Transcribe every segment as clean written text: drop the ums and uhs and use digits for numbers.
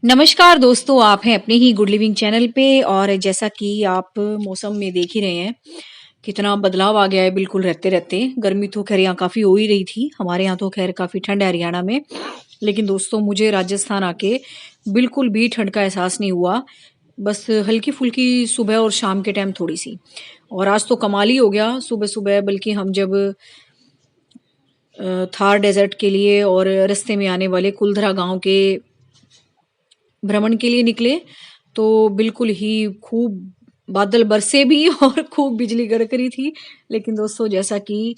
नमस्कार दोस्तों, आप हैं अपने ही गुड लिविंग चैनल पे। और जैसा कि आप मौसम में देख ही रहे हैं, कितना बदलाव आ गया है बिल्कुल रहते-रहते। गर्मी तो ख़ैर यहाँ काफ़ी हो ही रही थी, हमारे यहाँ तो ख़ैर काफ़ी ठंड है हरियाणा में। लेकिन दोस्तों मुझे राजस्थान आके बिल्कुल भी ठंड का एहसास नहीं हुआ, बस हल्की-फुल्की सुबह और शाम के टाइम थोड़ी-सी। और आज तो कमाल ही हो गया सुबह-सुबह, बल्कि हम जब थार डेज़र्ट के लिए और रास्ते में आने वाले कुलधरा गाँव के भ्रमण के लिए निकले, तो बिल्कुल ही खूब बादल बरसे भी और खूब बिजली कड़क रही थी। लेकिन दोस्तों जैसा कि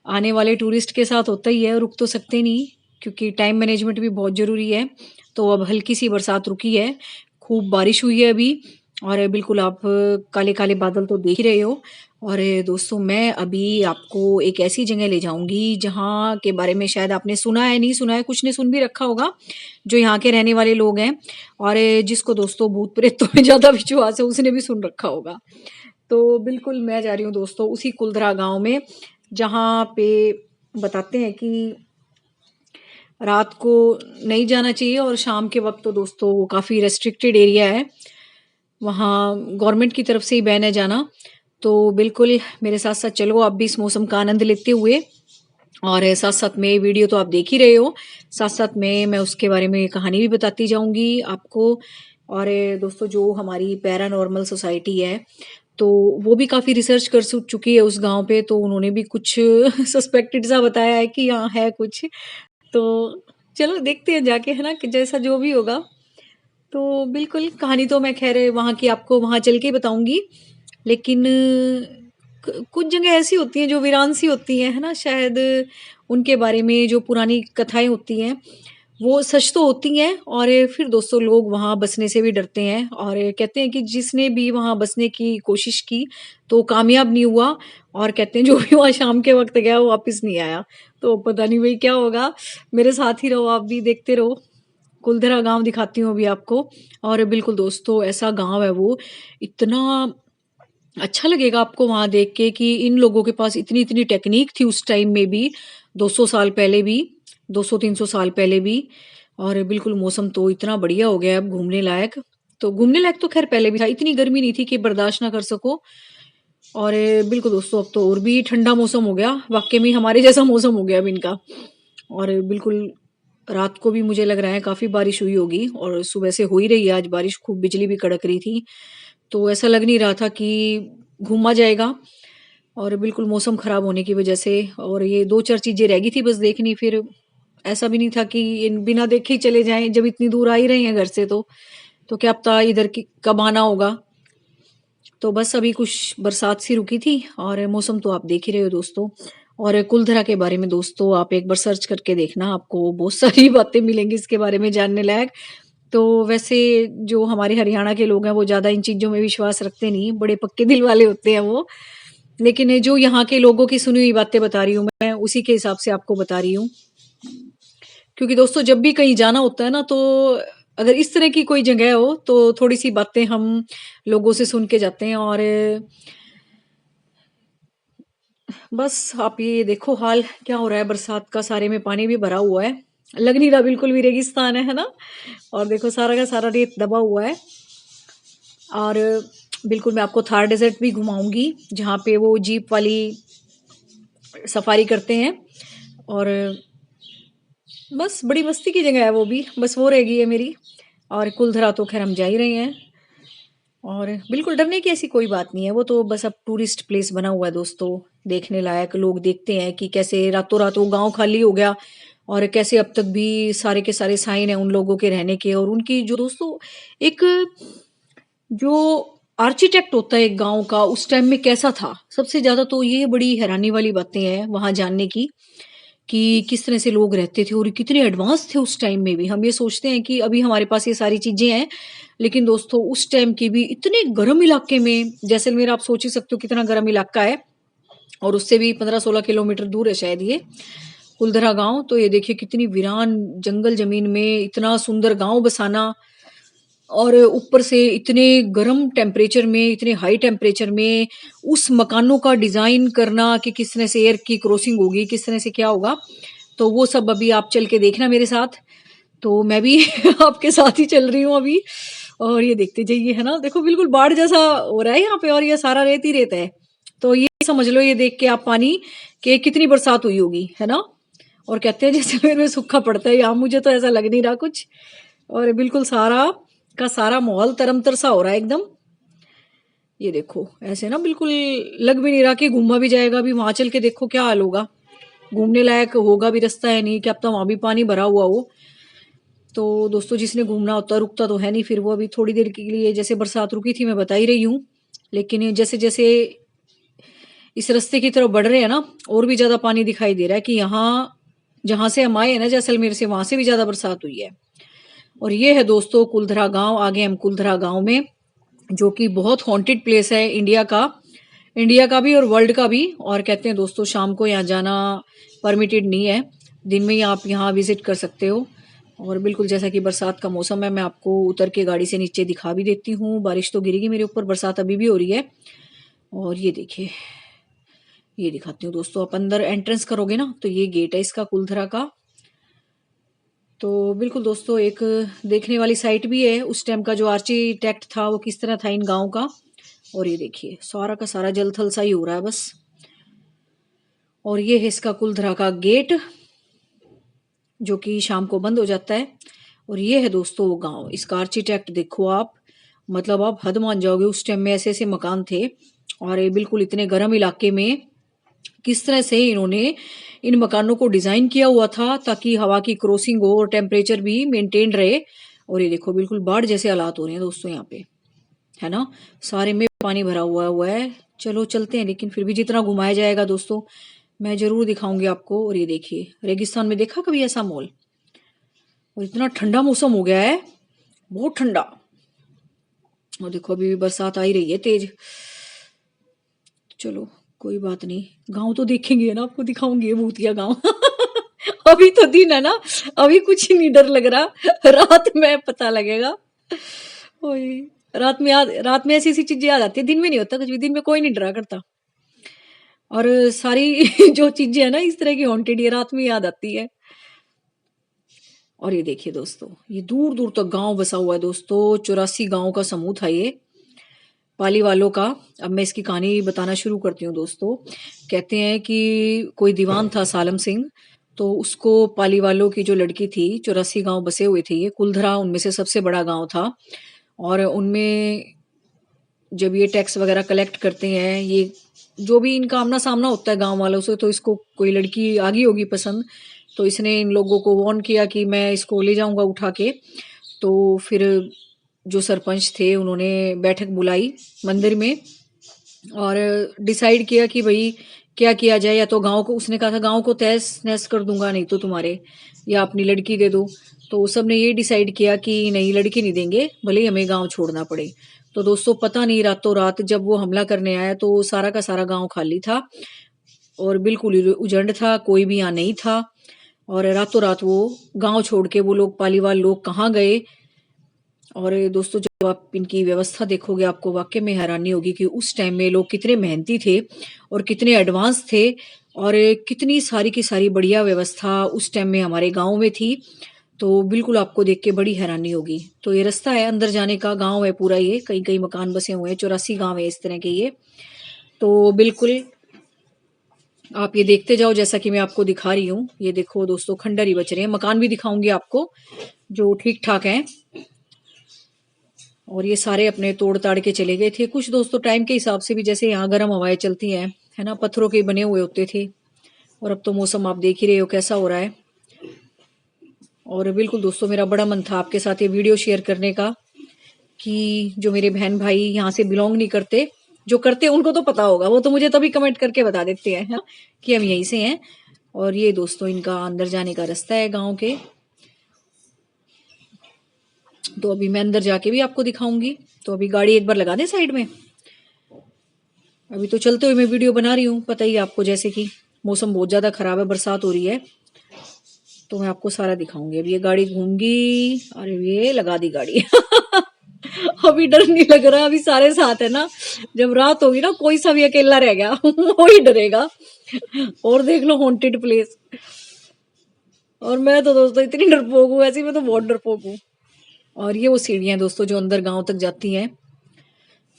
आने वाले टूरिस्ट के साथ होता ही है, रुक तो सकते नहीं, क्योंकि टाइम मैनेजमेंट भी बहुत ज़रूरी है। तो अब हल्की-सी बरसात रुकी है, खूब बारिश हुई है अभी। और बिल्कुल आप काले-काले बादल तो देख ही रहे हो। और दोस्तों मैं अभी आपको एक ऐसी जगह ले जाऊँगी जहाँ के बारे में शायद आपने सुना है, नहीं सुना है, कुछ ने सुन भी रखा होगा, जो यहाँ के रहने वाले लोग हैं। और जिसको दोस्तों भूत-प्रेतों में ज़्यादा विश्वास है, उसने भी सुन रखा होगा। तो बिल्कुल मैं जा रही हूँ दोस्तों उसी कुलधरा गाँव में, जहाँ पे बताते हैं कि रात को नहीं जाना चाहिए और शाम के वक़्त तो दोस्तों काफ़ी रेस्ट्रिक्टेड एरिया है। वहाँ गवर्नमेंट की तरफ से ही बैन है जाना। तो बिल्कुल मेरे साथ-साथ चलो आप भी इस मौसम का आनंद लेते हुए। और साथ-साथ में वीडियो तो आप देख ही रहे हो, साथ-साथ में मैं उसके बारे में कहानी भी बताती जाऊँगी आपको। और दोस्तों जो हमारी पैरानॉर्मल सोसाइटी है, तो वो भी काफ़ी रिसर्च कर चुकी है उस गाँव पे, तो उन्होंने भी कुछ सस्पेक्टेड सा बताया है कि यहाँ है कुछ। तो चलो देखते हैं जाके, है ना? कि जैसा जो भी होगा। तो बिल्कुल कहानी तो मैं ख़ैर वहाँ की आपको वहाँ चल के ही बताऊँगी। लेकिन कुछ जगह ऐसी होती हैं जो वीरान सी होती हैं, है ना? शायद उनके बारे में जो पुरानी कथाएँ होती हैं, वो सच तो होती हैं। और फिर दोस्तों लोग वहाँ बसने से भी डरते हैं और कहते हैं कि जिसने भी वहाँ बसने की कोशिश की, तो कामयाब नहीं हुआ। और कहते हैं जो भी वहाँ शाम के वक़्त गया, वो वापस नहीं आया। तो पता नहीं भई क्या होगा? मेरे साथ ही रहो, आप भी देखते रहो। कुलधरा गाँव दिखाती हूँ अभी आपको। और बिल्कुल दोस्तों ऐसा गाँव है वो, इतना अच्छा लगेगा आपको वहाँ देख के कि इन लोगों के पास इतनी-इतनी टेक्नीक थी उस टाइम में भी, 200 साल पहले भी, 200-300 साल पहले भी। और बिल्कुल मौसम तो इतना बढ़िया हो गया है अब घूमने लायक। तो घूमने लायक तो ख़ैर पहले भी था, इतनी गर्मी नहीं थी कि बर्दाश्त ना कर सको। और बिल्कुल दोस्तों अब तो और भी ठंडा मौसम हो गया, वाक़ई में हमारे जैसा मौसम हो गया अब इनका। और बिल्कुल रात को भी मुझे लग रहा है काफ़ी बारिश हुई होगी और सुबह से हो ही रही है आज बारिश, खूब बिजली भी कड़क रही थी। तो ऐसा लग नहीं रहा था कि घूमा जाएगा। और बिल्कुल मौसम ख़राब होने की वज़ह से और ये 2-4 चीज़ें रह गई थी बस देखनी, फिर ऐसा भी नहीं था कि इन बिना देखे ही चले जाएँ, जब इतनी दूर आ ही रहे हैं घर से तो। तो क्या पता इधर की कब आना होगा। तो बस अभी कुछ बरसात सी रुकी थी और मौसम तो आप देख ही रहे हो दोस्तों। और कुलधरा के बारे में दोस्तों आप एक बार सर्च करके देखना, आपको बहुत सारी बातें मिलेंगी इसके बारे में जानने लायक। तो वैसे जो हमारे हरियाणा के लोग हैं वो ज़्यादा इन चीज़ों में विश्वास रखते नहीं, बड़े पक्के दिल वाले होते हैं वो। लेकिन ये जो यहाँ के लोगों की सुनी हुई बातें बता रही हूँ मैं, उसी के हिसाब से आपको बता रही हूँ। क्योंकि दोस्तों जब भी कहीं जाना होता है ना, तो अगर इस तरह की कोई जगह हो तो थोड़ी-सी बातें हम लोगों से सुन के जाते हैं। और बस आप ये देखो हाल क्या हो रहा है बरसात का, सारे में पानी भी भरा हुआ है। लग नहीं रहा बिल्कुल भी रेगिस्तान है ना? और देखो सारा का सारा रेत दबा हुआ है। और बिल्कुल मैं आपको थार डेज़र्ट भी घुमाऊँगी, जहाँ पे वो जीप वाली सफारी करते हैं। और बस बड़ी मस्ती की जगह है वो भी, बस वो रह गई है मेरी। और कुलधरा तो ख़ैर हम जा ही रहे हैं। और बिल्कुल डरने की ऐसी कोई बात नहीं है, वो तो बस अब टूरिस्ट प्लेस बना हुआ है दोस्तों, देखने लायक। लोग देखते हैं कि कैसे रातों-रात वो गाँव खाली हो गया और कैसे अब तक भी सारे के सारे साइन हैं उन लोगों के रहने के। और उनकी जो दोस्तों एक जो आर्किटेक्ट होता है एक गाँव का, उस टाइम में कैसा था? सबसे ज़्यादा तो ये बड़ी हैरानी वाली बातें हैं वहाँ जानने की, कि किस तरह से लोग रहते थे और कितने एडवांस थे उस टाइम में भी। हम ये सोचते हैं कि अभी हमारे पास ये सारी चीज़ें हैं, लेकिन दोस्तों उस टाइम की भी इतने गर्म इलाके में, जैसलमेर आप सोच ही सकते हो कितना गर्म इलाका है। और उससे भी 15-16 किलोमीटर दूर है शायद ये कुलधरा गाँव। तो ये देखिए कितनी वीरान जंगल ज़मीन में इतना सुंदर गाँव बसाना। और ऊपर से इतने गर्म टेम्परेचर में, इतने हाई टेम्परेचर में उस मकानों का डिज़ाइन करना कि किस तरह से एयर की क्रॉसिंग होगी, किस तरह से क्या होगा। तो वो सब अभी आप चल के देखना मेरे साथ। तो मैं भी आपके साथ ही चल रही हूँ अभी। और ये देखते जाइए, है ना, देखो बिल्कुल बाढ़ जैसा हो रहा है यहाँ पे, और ये सारा रेत ही रेत है। तो ये समझ लो, ये देख के आप पानी के कितनी बरसात हुई होगी, है ना। और कहते हैं जैसे में सूखा पड़ता है यहाँ, मुझे तो ऐसा लग नहीं रहा कुछ। और बिल्कुल सारा का सारा माहौल तरमतर सा हो रहा है एकदम। ये देखो ऐसे ना, बिल्कुल लग भी नहीं रहा कि घूमा भी जाएगा। अभी वहां चल के देखो क्या हाल होगा, घूमने लायक होगा भी रास्ता है नहीं, क्या पता वहां भी पानी भरा हुआ हो। तो दोस्तों, जिसने घूमना होता रुकता तो है नहीं, फिर वो अभी थोड़ी देर के लिए, जैसे बरसात रुकी थी मैं बता ही रही हूँ, लेकिन जैसे जैसे इस रास्ते की तरफ बढ़ रहे हैं ना, और भी ज्यादा पानी दिखाई दे रहा है कि यहाँ जहां से हम आए हैं ना, जैसलमेर से, वहां से भी ज्यादा बरसात हुई है। और ये है दोस्तों कुलधरा गांव। आगे हम कुलधरा गांव में, जो कि बहुत हॉन्टेड प्लेस है इंडिया का भी और वर्ल्ड का भी। और कहते हैं दोस्तों शाम को यहाँ जाना परमिटेड नहीं है, दिन में ही आप यहाँ विजिट कर सकते हो। और बिल्कुल जैसा कि बरसात का मौसम है, मैं आपको उतर के गाड़ी से नीचे दिखा भी देती हूँ। बारिश तो गिरेगी मेरे ऊपर, बरसात अभी भी हो रही है। और ये देखिए, ये दिखाती हूँ दोस्तों। आप अंदर एंट्रेंस करोगे ना, तो ये गेट है इसका कुलधरा का। तो बिल्कुल दोस्तों, एक देखने वाली साइट भी है, उस टाइम का जो आर्किटेक्ट था वो किस तरह था इन गांव का। और ये देखिए सारा का सारा जल थल सा ही हो रहा है बस। और ये है इसका कुलधरा का गेट, जो कि शाम को बंद हो जाता है। और ये है दोस्तों वो गांव, इसका आर्किटेक्ट देखो आप, मतलब आप हद मान जाओगे, उस टाइम में ऐसे ऐसे मकान थे। और ये बिल्कुल इतने गर्म इलाके में किस तरह से इन्होंने इन मकानों को डिजाइन किया हुआ था, ताकि हवा की क्रॉसिंग हो और टेम्परेचर भी मेंटेन रहे। और ये देखो बिल्कुल बाढ़ जैसे हालात हो रहे हैं दोस्तों यहाँ पे, है ना, सारे में पानी भरा हुआ है। चलो चलते हैं, लेकिन फिर भी जितना घुमाया जाएगा दोस्तों मैं जरूर दिखाऊंगी आपको। और ये देखिए, रेगिस्तान में देखा कभी ऐसा मॉल, और इतना ठंडा मौसम हो गया है, बहुत ठंडा। और देखो अभी भी बरसात आ ही रही है तेज। चलो कोई बात नहीं, गांव तो देखेंगे ना, आपको दिखाऊंगी भूतिया गांव। अभी तो दिन है ना, अभी कुछ नहीं डर लग रहा, रात में पता लगेगा। ओए, रात में ऐसी ऐसी चीजें याद आती है, दिन में नहीं होता कुछ भी, दिन में कोई नहीं डरा करता। और सारी जो चीजें है ना इस तरह की हॉन्टेड, ये रात में याद आती है। और ये देखिए दोस्तों, ये दूर दूर तक गांव बसा हुआ है दोस्तों, 84 गांव का समूह था ये पाली वालों का। अब मैं इसकी कहानी बताना शुरू करती हूँ दोस्तों। कहते हैं कि कोई दीवान था सालम सिंह, तो उसको पाली वालों की जो लड़की थी, 84 गांव बसे हुए थे, ये कुलधरा उनमें से सबसे बड़ा गांव था। और उनमें जब ये टैक्स वगैरह कलेक्ट करते हैं, ये जो भी इनका आमना सामना होता है गांव वालों से, तो इसको कोई लड़की आ गई होगी पसंद, तो इसने इन लोगों को वार्न किया कि मैं इसको ले जाऊंगा उठा के। तो फिर जो सरपंच थे उन्होंने बैठक बुलाई मंदिर में, और डिसाइड किया कि भाई क्या किया जाए। या तो गांव को, उसने कहा था गांव को तहस नहस कर दूंगा, नहीं तो तुम्हारे या अपनी लड़की दे दो। तो सबने ये डिसाइड किया कि नहीं, लड़की नहीं देंगे, भले ही हमें गांव छोड़ना पड़े। तो दोस्तों पता नहीं, रातों रात जब वो हमला करने आया, तो सारा का सारा गांव खाली था और बिल्कुल उजड़ था, कोई भी यहाँ नहीं था। और रातों रात वो गांव छोड़ के वो लोग, पालीवाल लोग, कहाँ गए। और दोस्तों जब आप इनकी व्यवस्था देखोगे, आपको वाकई में हैरानी होगी कि उस टाइम में लोग कितने मेहनती थे और कितने एडवांस थे, और कितनी सारी की सारी बढ़िया व्यवस्था उस टाइम में हमारे गांव में थी। तो बिल्कुल आपको देख के बड़ी हैरानी होगी। तो ये रास्ता है अंदर जाने का, गांव है पूरा, ये कई कई मकान बसे हुए हैं, 84 गांव है इस तरह के ये। तो बिल्कुल आप ये देखते जाओ, जैसा कि मैं आपको दिखा रही हूँ। ये देखो दोस्तों, खंडर ही बच रहे हैं, मकान भी दिखाऊंगी आपको जो ठीक ठाक हैं। और ये सारे अपने तोड़ ताड़ के चले गए थे कुछ दोस्तों, टाइम के हिसाब से भी, जैसे यहाँ गर्म हवाएं चलती हैं, है ना, पत्थरों के बने हुए होते थे। और अब तो मौसम आप देख ही रहे हो कैसा हो रहा है। और बिल्कुल दोस्तों, मेरा बड़ा मन था आपके साथ ये वीडियो शेयर करने का, कि जो मेरे बहन भाई यहाँ से बिलोंग नहीं करते, जो करते उनको तो पता होगा, वो तो मुझे तभी कमेंट करके बता देते हैं, हाँ, कि हम यहीं से हैं। और ये दोस्तों इनका अंदर जाने का रास्ता है गांव के। तो अभी मैं अंदर जाके भी आपको दिखाऊंगी। तो अभी गाड़ी एक बार लगा दें साइड में, अभी तो चलते हुए मैं वीडियो बना रही हूँ, पता ही आपको, जैसे कि मौसम बहुत ज्यादा खराब है, बरसात हो रही है, तो मैं आपको सारा दिखाऊंगी। अभी ये गाड़ी घूमगी, अरे ये लगा दी गाड़ी। अभी डर नहीं लग रहा, अभी सारे साथ है ना। जब रात होगी ना, कोई सा भी अकेला रह गया वो ही डरेगा। और देख लो हॉन्टेड प्लेस। और मैं तो दोस्तों इतनी डरपोक हूँ, ऐसी मैं तो बहुत डरपोक हूँ। और ये वो सीढ़ियाँ दोस्तों जो अंदर गाँव तक जाती हैं।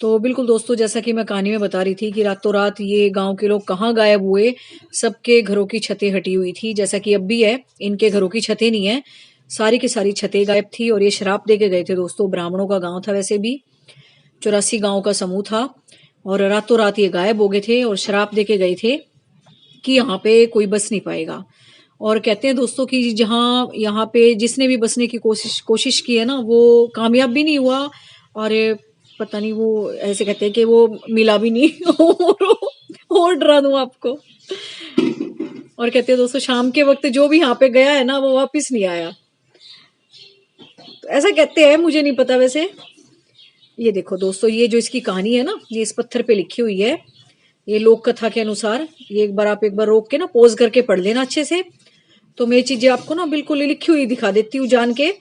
तो बिल्कुल दोस्तों, जैसा कि मैं कहानी में बता रही थी कि रातों रात ये गाँव के लोग कहाँ गायब हुए, सबके घरों की छतें हटी हुई थी, जैसा कि अब भी है, इनके घरों की छतें नहीं है, सारी की सारी छतें गायब थी। और ये श्राप दे के गए थे दोस्तों, ब्राह्मणों का गाँव था वैसे भी, 84 गाँव का समूह था, और रातों रात ये गायब हो गए थे और श्राप दे के गए थे कि यहाँ पे कोई बस नहीं पाएगा। और कहते हैं दोस्तों कि जहाँ यहाँ पे जिसने भी बसने की कोशिश की है ना, वो कामयाब भी नहीं हुआ, और पता नहीं वो ऐसे कहते हैं कि वो मिला भी नहीं। और डरा दूं आपको। और कहते हैं दोस्तों, शाम के वक्त जो भी यहाँ पे गया है ना, वो वापस नहीं आया। तो ऐसा कहते हैं, मुझे नहीं पता वैसे। ये देखो दोस्तों, ये जो इसकी कहानी है ना, ये इस पत्थर पे लिखी हुई है, ये लोक कथा के अनुसार। ये आप एक बार रोक के ना पॉज करके पढ़ लेना अच्छे से। तो मैं चीजें आपको ना बिल्कुल लिखी हुई दिखा देती हूँ जान के,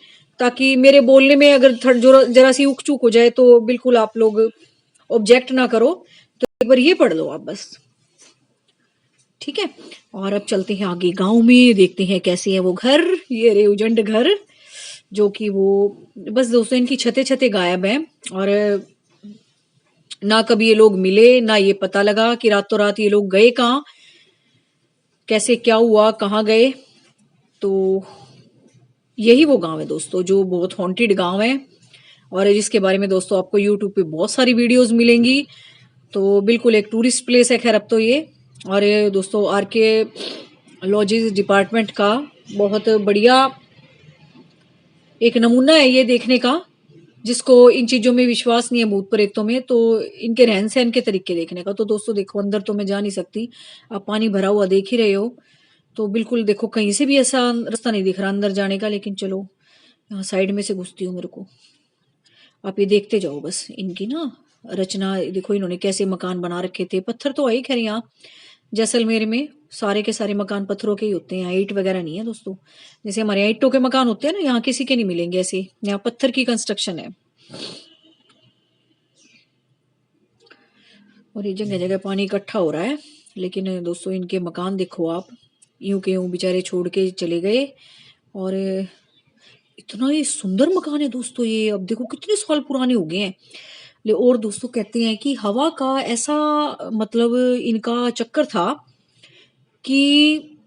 ताकि मेरे बोलने में अगर जरा सी उक चूक हो जाए तो बिल्कुल आप लोग ऑब्जेक्ट ना करो। तो एक बार ये पढ़ लो आप बस, ठीक है। और अब चलते हैं आगे गांव में, देखते हैं कैसे है वो घर। ये रे उजंड घर, जो कि वो बस दोस्तों इनकी छते छते गायब है। और ना कभी ये लोग मिले, ना ये पता लगा कि रातों रात ये लोग गए कहाँ, कैसे क्या हुआ, कहाँ गए। तो यही वो गांव है दोस्तों जो बहुत हॉन्टेड गांव है, और जिसके बारे में दोस्तों आपको यूट्यूब पे बहुत सारी वीडियोस मिलेंगी। तो बिल्कुल एक टूरिस्ट प्लेस है खैर अब तो ये। और ये दोस्तों आर्कियोलॉजी डिपार्टमेंट का बहुत बढ़िया एक नमूना है ये देखने का, जिसको इन चीजों में विश्वास नहीं है, भूत प्रेतों में, तो इनके रहन सहन के तरीके देखने का। तो दोस्तों देखो, अंदर तो मैं जा नहीं सकती, आप पानी भरा हुआ देख ही रहे हो। तो बिल्कुल देखो, कहीं से भी ऐसा रास्ता नहीं दिख रहा अंदर जाने का, लेकिन चलो यहाँ साइड में से घुसती हूँ। मेरे को आप ये देखते जाओ बस, इनकी ना रचना देखो, इन्होंने कैसे मकान बना रखे थे। पत्थर तो है ही खैर, यहाँ जैसलमेर में सारे के सारे मकान पत्थरों के ही होते हैं, यहाँ ईंट वगैरह नहीं है दोस्तों। जैसे हमारे यहाँ ईंटों के मकान होते हैं ना, यहाँ किसी के नहीं मिलेंगे ऐसे, यहाँ पत्थर की कंस्ट्रक्शन है। और ये जगह जगह पानी इकट्ठा हो रहा है, लेकिन दोस्तों इनके मकान देखो आप, यूं के यूं बेचारे छोड़ के चले गए। और इतना ये सुंदर मकान है दोस्तों ये, अब देखो कितने साल पुराने हो गए हैं। और दोस्तों कहते हैं कि हवा का ऐसा मतलब इनका चक्कर था कि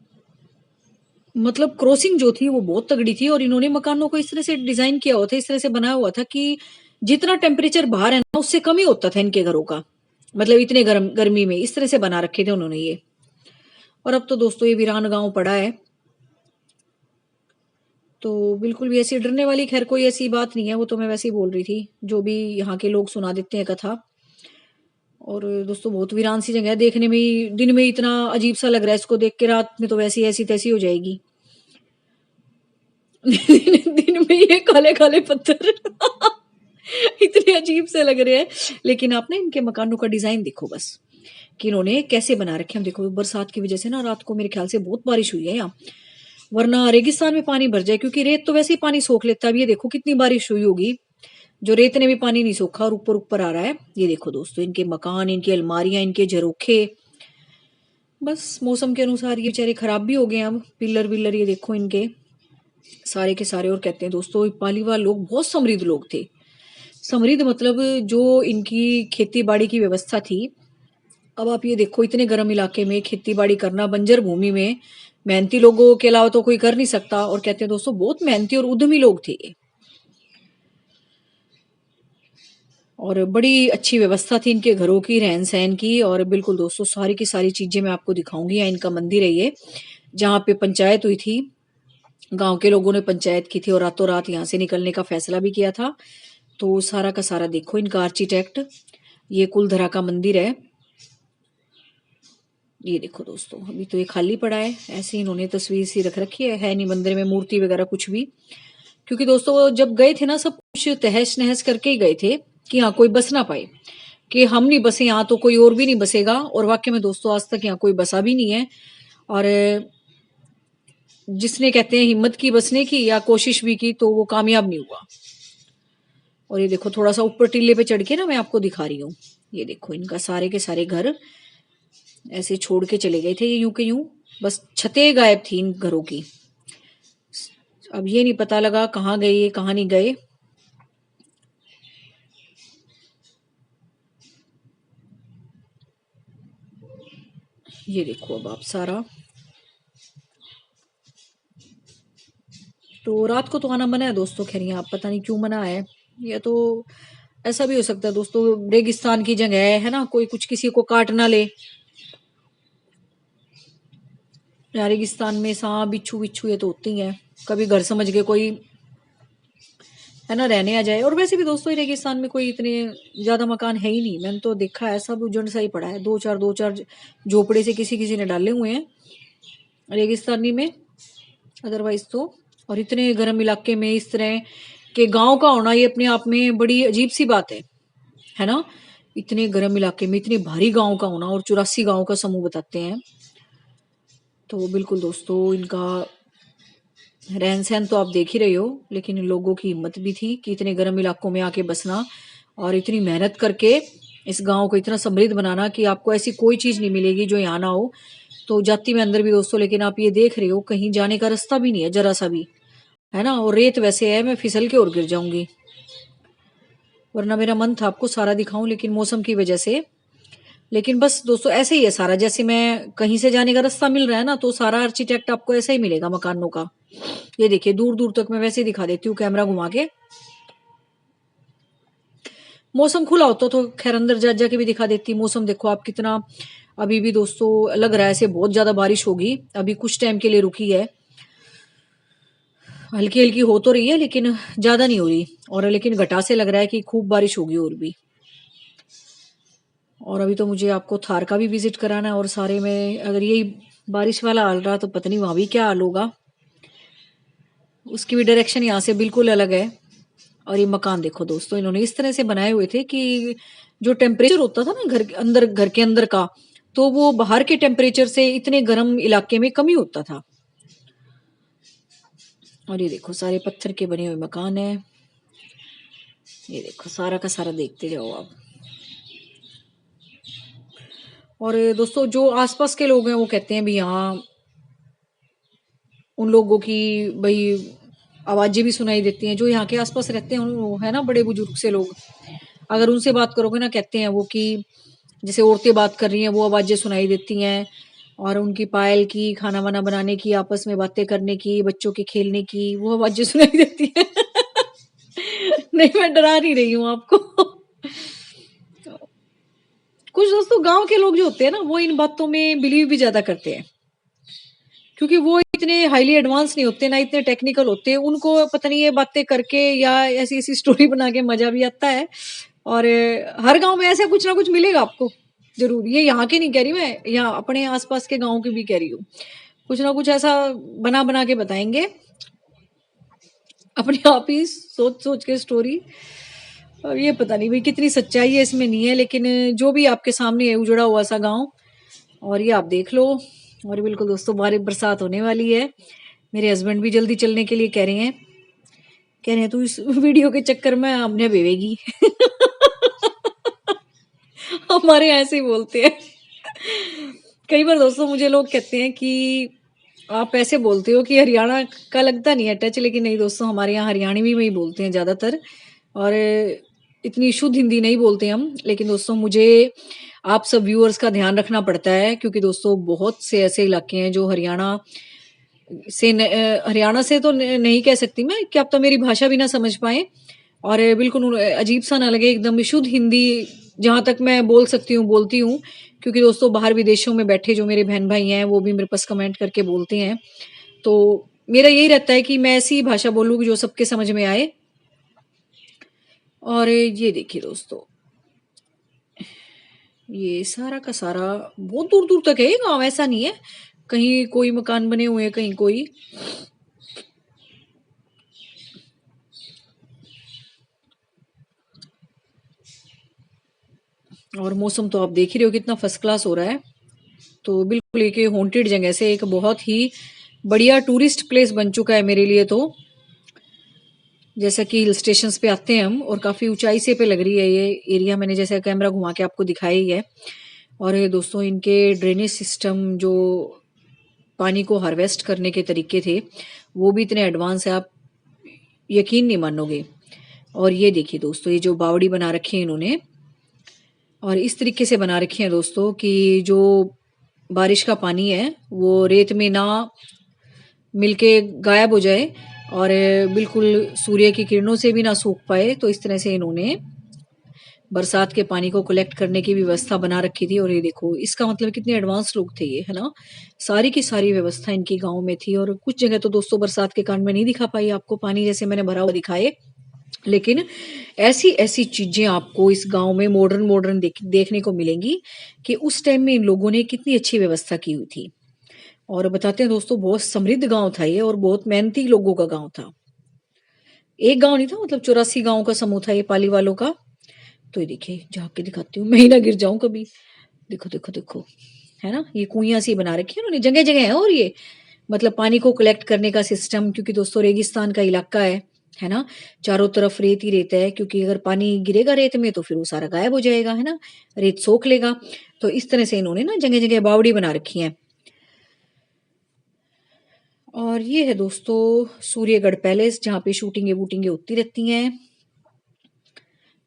मतलब क्रॉसिंग जो थी वो बहुत तगड़ी थी, और इन्होंने मकानों को इस तरह से डिजाइन किया हुआ था, इस तरह से बनाया हुआ था कि जितना टेम्परेचर बाहर है ना, उससे कम ही होता था इनके घरों का। मतलब इतने गर्मी में इस तरह से बना रखे थे उन्होंने ये। और अब तो दोस्तों ये वीरान गांव पड़ा है। तो बिल्कुल भी ऐसी डरने वाली खैर कोई ऐसी बात नहीं है, वो तो मैं वैसे ही बोल रही थी, जो भी यहाँ के लोग सुना देते हैं कथा। और दोस्तों बहुत वीरान सी जगह है, देखने में ही दिन में इतना अजीब सा लग रहा है इसको देख के, रात में तो वैसी ऐसी तैसी हो जाएगी। दिन में ये काले काले पत्थर इतने अजीब से लग रहे हैं। लेकिन आप ना इनके मकानों का डिजाइन देखो बस, कि इन्होंने कैसे बना रखे। हम देखो बरसात की वजह से ना रात को मेरे ख्याल से बहुत बारिश हुई है यहाँ, वरना रेगिस्तान में पानी भर जाए, क्योंकि रेत तो वैसे ही पानी सोख लेता है। अब ये देखो कितनी बारिश हुई होगी, जो रेत ने भी पानी नहीं सोखा, और ऊपर ऊपर आ रहा है। ये देखो दोस्तों इनके मकान, इनकी अलमारियां, इनके झरोखे, बस मौसम के अनुसार ये बेचारे खराब भी हो गए। अब पिलर विलर ये देखो इनके सारे के सारे। और कहते हैं दोस्तों पालीवाल लोग बहुत समृद्ध लोग थे। समृद्ध मतलब जो इनकी खेती बाड़ी की व्यवस्था थी। अब आप ये देखो, इतने गर्म इलाके में खेती बाड़ी करना, बंजर भूमि में, मेहनती लोगों के अलावा तो कोई कर नहीं सकता। और कहते हैं दोस्तों बहुत मेहनती और उद्यमी लोग थे ये, और बड़ी अच्छी व्यवस्था थी इनके घरों की, रहन सहन की। और बिल्कुल दोस्तों सारी की सारी चीजें मैं आपको दिखाऊंगी। यहाँ इनका मंदिर है ये, जहाँ पे पंचायत हुई थी, गांव के लोगों ने पंचायत की थी और रातों रात यहाँ से निकलने का फैसला भी किया था। तो सारा का सारा देखो इनका आर्किटेक्ट, ये कुलधरा का मंदिर है। ये देखो दोस्तों, अभी तो ये खाली पड़ा है, ऐसे इन्होंने तस्वीर सी रख रखी है नहीं मंदिर में मूर्ति वगैरह कुछ भी। क्योंकि दोस्तों वो जब गए थे ना, सब कुछ तहस नहस करके ही गए थे कि यहाँ कोई बस ना पाए, कि हम नहीं बसे यहाँ तो कोई और भी नहीं बसेगा। और वाकई में दोस्तों आज तक यहाँ कोई बसा भी नहीं है। और जिसने कहते हैं हिम्मत की बसने की या कोशिश भी की, तो वो कामयाब नहीं हुआ। और ये देखो थोड़ा सा ऊपर टीले पे चढ़ के ना मैं आपको दिखा रही हूँ। ये देखो इनका सारे के सारे घर ऐसे छोड़ के चले गए थे ये यूं के यूं, बस छतें गायब थी इन घरों की। अब ये नहीं पता लगा कहाँ गए ये कहाँ नहीं गए। ये देखो अब आप सारा, तो रात को तो आना मना है दोस्तों, खैर यहाँ पता नहीं क्यों मना है। या तो ऐसा भी हो सकता है दोस्तों, रेगिस्तान की जगह है ना, कोई कुछ किसी को काट ना ले। यहाँ रेगिस्तान में सांप बिच्छू बिच्छू ये तो होती ही हैं, कभी घर समझ के कोई है ना रहने आ जाए। और वैसे भी दोस्तों ये रेगिस्तान में कोई इतने ज्यादा मकान है ही नहीं, मैंने तो देखा है सब उजड़ सा ही पड़ा है, दो चार झोपड़े से किसी किसी ने डाले हुए हैं रेगिस्तानी में, अदरवाइज तो। और इतने गर्म इलाके में इस तरह के गांव का होना ये अपने आप में बड़ी अजीब सी बात है ना। इतने गर्म इलाके में इतने भारी गांव का होना, और 84 गांव का समूह बताते हैं। तो बिल्कुल दोस्तों इनका रहन सहन तो आप देख ही रहे हो, लेकिन इन लोगों की हिम्मत भी थी कि इतने गर्म इलाकों में आके बसना और इतनी मेहनत करके इस गांव को इतना समृद्ध बनाना कि आपको ऐसी कोई चीज नहीं मिलेगी जो यहाँ ना हो। तो जाति में अंदर भी दोस्तों, लेकिन आप ये देख रहे हो कहीं जाने का रास्ता भी नहीं है जरा सा भी, है ना। और रेत वैसे है, मैं फिसल के और गिर जाऊंगी, वरना मेरा मन था आपको सारा दिखाऊं, लेकिन मौसम की वजह से। लेकिन बस दोस्तों ऐसे ही है सारा, जैसे मैं कहीं से जाने का रास्ता मिल रहा है ना, तो सारा आर्किटेक्ट आपको ऐसा ही मिलेगा मकानों का। ये देखिए दूर दूर तक मैं वैसे ही दिखा देती हूँ कैमरा घुमा के। मौसम खुला होता तो खैर अंदर जा जाके भी दिखा देती। मौसम देखो आप कितना, अभी भी दोस्तों लग रहा है ऐसे बहुत ज्यादा बारिश होगी, अभी कुछ टाइम के लिए रुकी है, हल्की हल्की हो तो रही है लेकिन ज्यादा नहीं हो रही। और लेकिन घटा से लग रहा है कि खूब बारिश होगी और भी। और अभी तो मुझे आपको थार का भी विजिट कराना है, और सारे में अगर यही बारिश वाला हाल रहा तो पता नहीं वहां भी क्या हाल होगा। उसकी भी डायरेक्शन यहाँ से बिल्कुल अलग है। और ये मकान देखो दोस्तों इन्होंने इस तरह से बनाए हुए थे कि जो टेम्परेचर होता था ना घर के अंदर का, तो वो बाहर के टेम्परेचर से इतने गर्म इलाके में कम ही होता था। और ये देखो सारे पत्थर के बने हुए मकान है, ये देखो सारा का सारा देखते जाओ आप। और दोस्तों जो आसपास के लोग हैं वो कहते हैं भी यहाँ उन लोगों की भाई आवाजें भी सुनाई देती हैं, जो यहाँ के आसपास रहते हैं वो है ना बड़े बुजुर्ग से लोग, अगर उनसे बात करोगे ना कहते हैं वो कि जैसे औरतें बात कर रही हैं वो आवाजें सुनाई देती हैं। और उनकी पायल की, खाना वाना बनाने की, आपस में बातें करने की, बच्चों के खेलने की वो आवाजें सुनाई देती हैं। नहीं मैं डरा नहीं रही हूँ आपको। कुछ दोस्तों गांव के लोग जो होते हैं ना वो इन बातों में बिलीव भी ज्यादा करते हैं, क्योंकि वो इतने हाईली एडवांस नहीं होते ना, इतने टेक्निकल होते हैं, उनको पता नहीं ये बातें करके या ऐसी ऐसी स्टोरी बना के मजा भी आता है। और हर गांव में ऐसा कुछ ना कुछ मिलेगा आपको जरूर, ये यहाँ की नहीं कह रही मैं, यहाँ अपने आसपास के गांव की भी कह रही हूँ, कुछ ना कुछ ऐसा बना बना के बताएंगे अपने आप ही सोच सोच के स्टोरी। अब ये पता नहीं भाई कितनी सच्चाई है इसमें नहीं है, लेकिन जो भी आपके सामने है उजड़ा हुआ सा गांव, और ये आप देख लो। और बिल्कुल दोस्तों बारिश बरसात होने वाली है, मेरे हस्बैंड भी जल्दी चलने के लिए कह रहे हैं तू इस वीडियो के चक्कर में हमने बेवेगी। हमारे यहाँ ऐसे ही बोलते हैं। कई बार दोस्तों मुझे लोग कहते हैं कि आप ऐसे बोलते हो कि हरियाणा का लगता नहीं है टच, लेकिन नहीं दोस्तों हमारे यहाँ हरियाणवी में ही बोलते हैं ज्यादातर, और इतनी शुद्ध हिंदी नहीं बोलते हम। लेकिन दोस्तों मुझे आप सब व्यूअर्स का ध्यान रखना पड़ता है, क्योंकि दोस्तों बहुत से ऐसे इलाके हैं जो हरियाणा से तो नहीं कह सकती मैं कि आप तो मेरी भाषा भी ना समझ पाए, और बिल्कुल अजीब सा ना लगे, एकदम शुद्ध हिंदी जहां तक मैं बोल सकती हूँ बोलती हूँ। क्योंकि दोस्तों बाहर विदेशों में बैठे जो मेरे बहन भाई हैं वो भी मेरे पास कमेंट करके बोलते हैं, तो मेरा यही रहता है कि मैं ऐसी भाषा बोलूँ जो सबके समझ में आए। और ये देखिए दोस्तों ये सारा का सारा बहुत दूर दूर तक है ये गाँव, ऐसा नहीं है कहीं कोई मकान बने हुए हैं कहीं कोई। और मौसम तो आप देख ही रहे हो कितना फर्स्ट क्लास हो रहा है, तो बिल्कुल एक हॉन्टेड जगह से एक बहुत ही बढ़िया टूरिस्ट प्लेस बन चुका है मेरे लिए। तो जैसा कि हिल स्टेशन पे आते हैं हम, और काफी ऊंचाई से पे लग रही है ये एरिया, मैंने जैसे कैमरा घुमा के आपको दिखाया ही है। और ये दोस्तों इनके ड्रेनेज सिस्टम जो पानी को हार्वेस्ट करने के तरीके थे वो भी इतने एडवांस है, आप यकीन नहीं मानोगे। और ये देखिए दोस्तों, ये जो बावड़ी बना रखी है इन्होंने, और इस तरीके से बना रखी है दोस्तों कि जो बारिश का पानी है वो रेत में ना मिलके गायब हो जाए और बिल्कुल सूर्य की किरणों से भी ना सूख पाए। तो इस तरह से इन्होंने बरसात के पानी को कलेक्ट करने की व्यवस्था बना रखी थी। और ये देखो, इसका मतलब कितने एडवांस लोग थे ये, है ना। सारी की सारी व्यवस्था इनकी गांव में थी। और कुछ जगह तो दोस्तों बरसात के कारण में नहीं दिखा पाई आपको पानी, जैसे मैंने भरा हुआ दिखाए, लेकिन ऐसी ऐसी चीजें आपको इस गांव में मॉडर्न मॉडर्न देखने को मिलेंगी कि उस टाइम में इन लोगों ने कितनी अच्छी व्यवस्था की हुई थी। और बताते हैं दोस्तों, बहुत समृद्ध गांव था ये और बहुत मेहनती लोगों का गांव था। एक गांव नहीं था, मतलब 84 गांव का समूह था ये पाली वालों का। तो ये देखिए, झाँक के दिखाती हूँ, मैं ही ना गिर जाऊं कभी। देखो देखो देखो, है ना, ये कुइयां सी बना रखी है उन्होंने जगह जगह है। और ये मतलब पानी को कलेक्ट करने का सिस्टम, क्योंकि दोस्तों रेगिस्तान का इलाका है ना, चारों तरफ रेत ही रेत है, क्योंकि अगर पानी गिरेगा रेत में तो फिर वो सारा गायब हो जाएगा, है ना, रेत सोख लेगा। तो इस तरह से इन्होंने ना जगह जगह बावड़ी बना रखी है। और ये है दोस्तों सूर्यगढ़ पैलेस, जहाँ पे शूटिंगे वूटिंगे होती रहती हैं।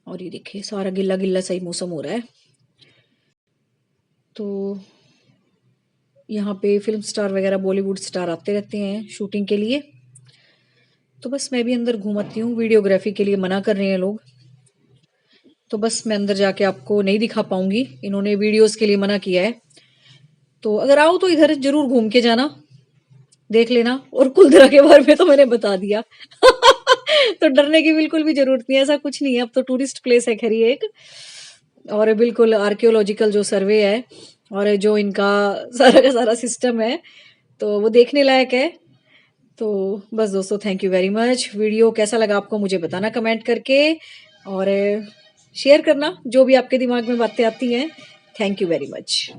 और ये देखिए सारा गिल्ला गिल्ला सही मौसम हो रहा है। तो यहाँ पे फिल्म स्टार वगैरह बॉलीवुड स्टार आते रहते हैं शूटिंग के लिए। तो बस मैं भी अंदर घूमती हूँ, वीडियोग्राफी के लिए मना कर रहे हैं लोग, तो बस मैं अंदर जाके आपको नहीं दिखा पाऊंगी, इन्होंने वीडियोस के लिए मना किया है। तो अगर आओ तो इधर जरूर घूम के जाना, देख लेना। और कुलधरा के बारे में तो मैंने बता दिया। तो डरने की बिल्कुल भी जरूरत नहीं है, ऐसा कुछ नहीं है। अब तो टूरिस्ट प्लेस है खैर ये एक, और बिल्कुल आर्कियोलॉजिकल जो सर्वे है और जो इनका सारा का सारा सिस्टम है, तो वो देखने लायक है। तो बस दोस्तों, thank you very much. Video कैसा लगा आपको मुझे बताना कमेंट करके, और शेयर करना जो भी आपके दिमाग में बातें आती हैं। Thank you very much.